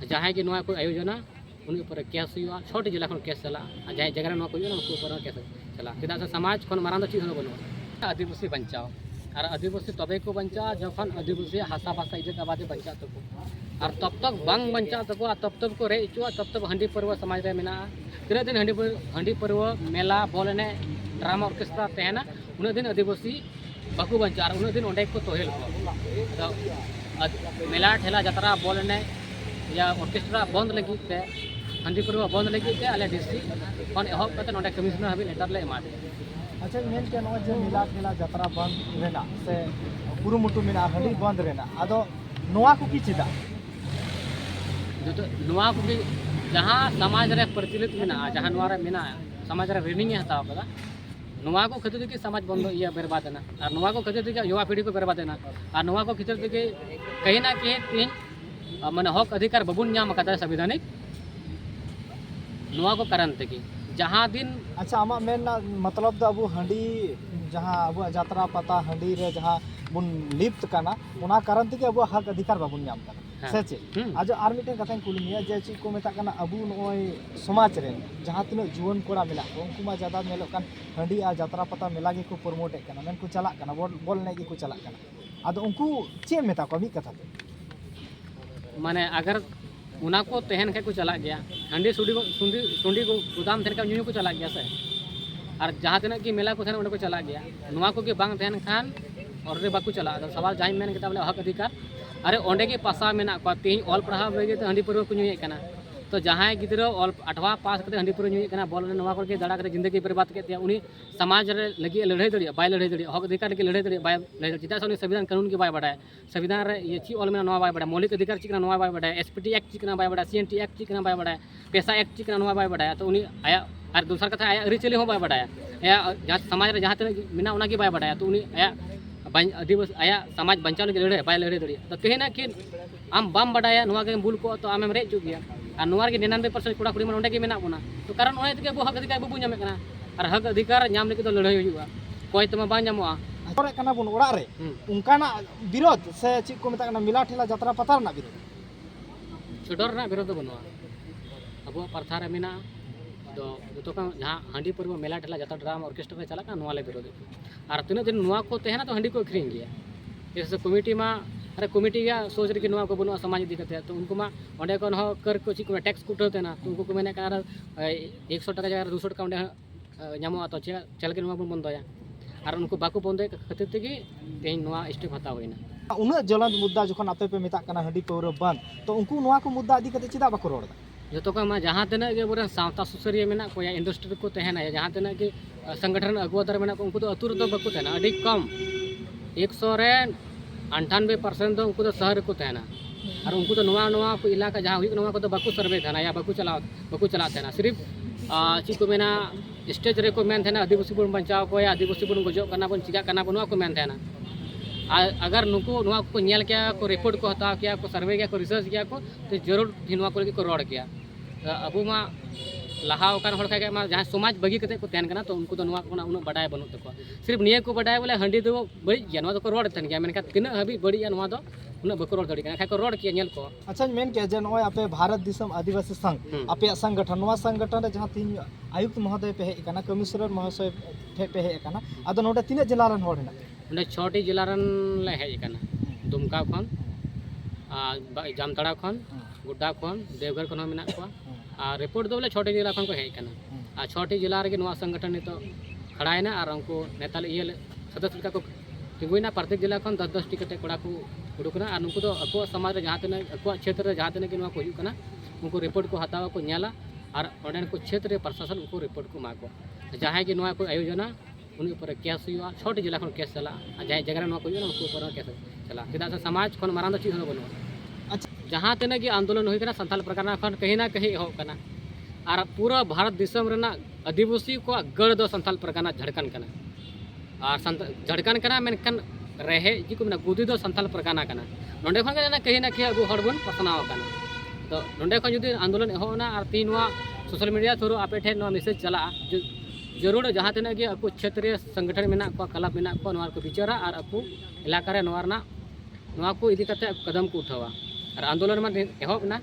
जहाँ की को आयोजना उन ऊपर केस हुआ छोटी जिला खन केस चला जहाँ जगह उनको ऊपर केस चला चेदा से समाज खन मारांग चीज बनूआ आदिवासी बचाव और आदिवासी तबे को बचा जखन आदिवासी हासा भाषा इज्जत आबादी बचा तको और तब तक बांग बचा तको तब तक को रे चुआ तब तक हंडी पर्व समाज रे मेना तीन दिन हंडी पर्व मेला बॉल एने ड्रामा ऑर्केस्ट्रा तहना उन दिन आदिवासी बाकू बचा उन दिन ओंडे को तोहेल को मेला ठेला जतरा बॉल एने या ऑर्केस्ट्रा बंद लगी ते हंडी पर्व बंद लगी ते आले डीसी खन एहब कते नोडे कमिश्नर हाबी लेटर ले एमा अच्छा मेन के नो जे मिला ठेला जतरा बंद रेना से कुरुमुटु मेना हंडी बंद रेना आदो नोआ को की चिदा जो नोआ को भी जहाँ समाज रे प्रचलित मेना जहाँ नोआ रे मेना समाज रे ट्रेनिंग हताव कदा नोआ को खतिर के समाज बंद ये बर्बाद ना और नोआ को खतिर के युवा पीढ़ी को बर्बाद ना और नोआ को खतिर के कहीं ना कहीं मन हक अधिकार बबुन नाम कदा संवैधानिक नोआ को कारण तक जहाँ दिन अच्छा आमा मेन मतलब दो अबू हंडी जहाँ अबू यात्रा पता हंडी रे जहाँ बुन लिप्त करना उना कारण तक अबू हक अधिकार बाबुन नाम करना से चे आज आर मिटे कथा कुलिमिया जे ची को मेता करना अबू नोय समाज रे जहाँ तीन जुवन कोड़ा मिला को उनको मा ज्यादा मेलो कान हंडी आ यात्रा पता मेला के को प्रमोट करना मेन को चला करना बोल ने को चला करना आदो उनको चे मेता को मी कथा माने अगर उना को तहन के को चला गया हंडी सुंडी को गोदाम थे न्यू को चला गया से और जहाँ तीन की मेला को थे उन्हें को चला गया नुआ को बांग तहन खान और रे बाकू चला सवाल जहाँ मेन बोले हक अधिकार अरे ओंडे के पासा मेना को तीन ऑल पढ़ा लगे हंडी पर्व को न्यूए तो जहाँ गिद्रा ऑल 8वां पास करते हंडी पर्व न्यूए बॉल नवा को दाड़ा कर जिंदगी बर्बाद के उनी समाज रे लगी लड़ाई दाड़ी बाय लड़ाई दाड़ी हक अधिकार लगी लड़ाई दाड़ी बाय लड़ाई चेदा से संविधान कानून के बाय बाडाय संविधान रे ये ची ऑल में नवा बाय बाडाय मौलिक अधिकार चिकना नवा बाय बाडाय एसपीटी एक्ट चिकना बाय बाडाय सीएनटी एक्ट चिकना बाय बाडाय पेशा एक्ट चिकना नवा बाय बाडाय तो उनी आया और दूसरा कथा आया अरिचली हो बाय बाडाय या जहाँ समाज रे जहाँ तक मेना उना की बाय बाडाय तो उनी आया आदिवासी आया समाज बचाव लगे लड़े बाय लड़े दाड़ी तो कहीं ना कहीं आम बाम बाडाया नवा के बुल को तो आमेम रेज गया और नवा के 99% कोड़ा कुड़ी मन ओंडे के मेना बोना तो कारण ओने तके हक अधिकार बाबू नामे कना और हक अधिकार नाम लेके तो लड़ाई हुआ कोई तमा बा नामोआ और कना बुन ओड़ा रे उनकाना विरोध से ची को मेता कना मिला ठेला जतरा पता ना विरोध छोडर ना विरोध बनवा अब प्रथा रे मेना तो का जहाँ हंडी पर्व मेला ठेला जतरा ड्रामा ऑर्केस्ट्रा चला का नवा ले विरोध और तीन दिन नुआ को तहना तो हंडी को अखरीन गया जैसे कमिटी में अरे कमिटी या सोच रही कि नुआ को बनवा समाज इदी करते तो उनको मा ओंडे को कर को चिक टैक्स को उठाते ना तो उनको को मैंने कहा 100 टका जगह 200 टका ओंडे नामो तो चल के नुआ बन बंदया और उनको बाकू बंदे खातिर तेगी तेहन नुआ स्टेप हता होइना उना ज्वलंत मुद्दा जखन आपे पे मेता कना हंडी पौर बंद तो उनको नुआ को मुद्दा इदी करते चिदा बाको रोड जो को जहाँ तीन के बोले सावता सुसरिया मेना को या इंडस्ट्री को तहना जहाँ तीन के संगठन अगुवादार मेना को उनको तो अतुर दो बाको तहना अड़ी कम 198% उनको तो शहर को तहना और उनको तो नवा को इलाका जहाँ हुई नवा को तो बाकू सर्वे था या बाकू चलाते ना सिर्फ चीज को मेना स्टेज रे को मेन थे आदिवासी बन बचाव को या आदिवासी बन गजो करना बन चिका करना बन को मेन थे अगर नुको नुआ को नेल क्या को रिपोर्ट को हताव किया को सर्वे किया को रिसर्च किया को तो जरूर नुआ को लगी को रोड किया अबू मा लहा जहाँ समाज बगी कते को तहन तो उनको तो उन बाडाय बनू तक सिर्फ निये को बाडाय बोले हंडी तो बड़ी गया तो रोड तहन गया मेनका तीन हबी बड़ी उन बको रोड दड़ी खाई को रोड किया नेल को अच्छा मेन के जे नय आपे भारत दिसम आदिवासी संघ आपे संगठन नवा संगठन रे जहाँ तीन आयुक्त महोदय पे हे कना कमिश्नर महोदय पे हे कना आदो नोडे तीन जिला रन होड़ हेना उन्हें 6टी जिला रन ले हेज कना दुमका खन जामताड़ा खन गुड्डा खन देवघर खन मेना को और रिपोर्ट दो बोले 6टी जिला खन को हेज कना और 6टी जिला रे नवा संगठन नितो खड़ायना और उनको नेता ये सदस्य लेका को तिगुना प्रत्येक जिला खन 10-10 टिकट कोड़ा को उडुकना और उनको तो अको समाज रे जहाँ तीन अको क्षेत्र रे जहाँ तीन के को हुई कना उनको रिपोर्ट को हतावा को नेला और ओंडे को क्षेत्र रे प्रशासन उनको रिपोर्ट को माको जहाँ की नवा को आयोजना उन ऊपर केस हुआ 6टी जिला खन केस चला जहाँ जगह को उनको ऊपर केस चला चेदा से समाज खन मारांग चीज बनवा अच्छा जहाँ तीन की आंदोलन हुई संथाल प्रकार खन कहीं ना कहीं एहब कना और पूरा भारत दिसम रेना आदिवासी को गढ़ दो संथाल प्रकार झारखंड कना और झारखंड कना मेनखान रहे जी को मेना गुदी दो संथाल प्रकार कना नोंडे खन कहीं ना कहीं अबू हड़ बन पसनाव कना तो नोंडे खन जुदी आंदोलन एहबना और तीन सोशल मीडिया थ्रू आपे ठेन मेसेज चला जरूर जहाँ तीन के आपको क्षेत्रीय संगठन में क्लब में को विचारा और आपको इलाका रे को इदी कते कदम को उठावा और आंदोलन में एहबना